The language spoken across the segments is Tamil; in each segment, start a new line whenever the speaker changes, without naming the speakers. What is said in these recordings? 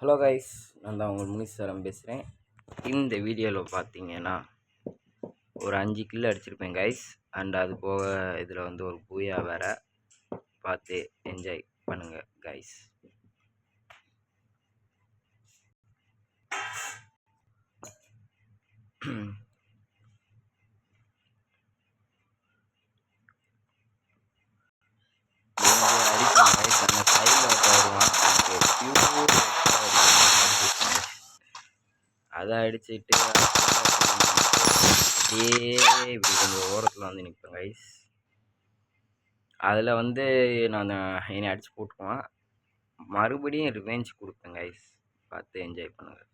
ஹலோ கைஸ், நான் தான் உங்கள் முனீஸ்வரன் பேசுகிறேன். இந்த வீடியோவில் பார்த்தீங்கன்னா ஒரு 5 கில் அடிச்சிருப்பேன் கைஸ். அண்ட் அது போக இதில் வந்து ஒரு பூயா வேறு. பார்த்து என்ஜாய் பண்ணுங்கள் கைஸ். அந்த சைடில் வருவான், அதை அடிச்சுட்டு அப்படியே இப்படி கொஞ்சம் ஓரத்தில் வந்து நிற்பேன் கைஸ். அதில் வந்து நான் என்னை அடித்து போட்டுக்குவான். மறுபடியும் ரிவெஞ்ச் கொடுப்பேன் கைஸ். பார்த்து என்ஜாய் பண்ணுங்கள்.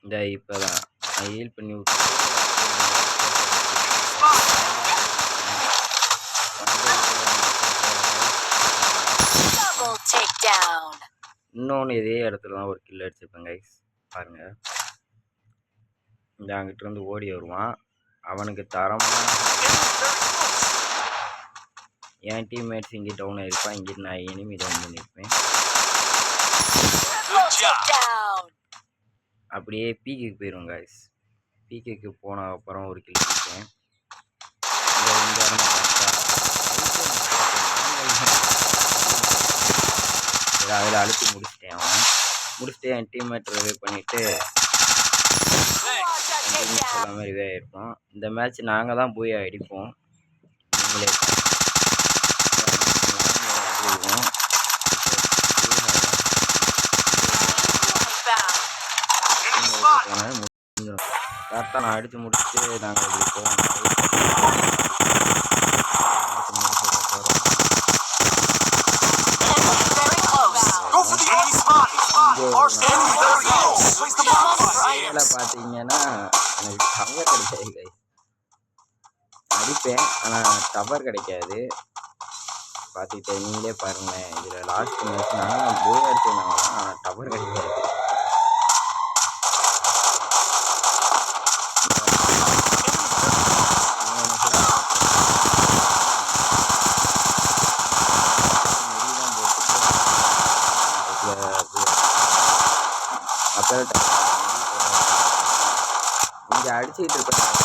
இந்த இப்போ தான் ஹீல் பண்ணி விட்டு இன்னொன்று இதே இடத்துல தான் ஒரு கில் அடிச்சிருப்பேன் கைஸ். பாருங்கள், இந்த அங்கிட்ட இருந்து ஓடி வருவான். அவனுக்கு தரமான என் டீம்மேட்ஸ் இங்கே டவுன் ஆகிருப்பான். இங்கிட்டு நான் எனிமி டவுன் பண்ணியிருப்பேன். அப்படியே பீக்குக்கு போயிடும் கைஸ். பீக்குக்கு போன அப்புறம் ஒரு கில் அடிப்பேன். இந்த இடம் அதில் அழுத்தி முடிச்சிட்டேன். முடிச்சுட்டு என் டீம்மேட் ரிவே பண்ணிவிட்டு எல்லாமே ரிவே ஆகிருப்போம். இந்த மேட்ச் நாங்கள் தான் போய் அடிப்போம். நீங்களே கரெக்டாக நான் அடித்து முடிச்சுட்டு நாங்கள் இப்படி போவோம். பார்த்தீங்கன்னா எனக்கு டவர் கிடைக்காது. அடிப்பேன், ஆனால் டவர் கிடைக்காது. பார்த்துக்கிட்டே நீங்களே பாருங்களேன். இதில் லாஸ்ட் மேட்ச் நாங்கள் போய் அடிச்சிருந்தாங்க, ஆனால் டவர் கிடைக்காது. அப்போ இங்கே அடிச்சுக்கிட்டு இருப்பேன்.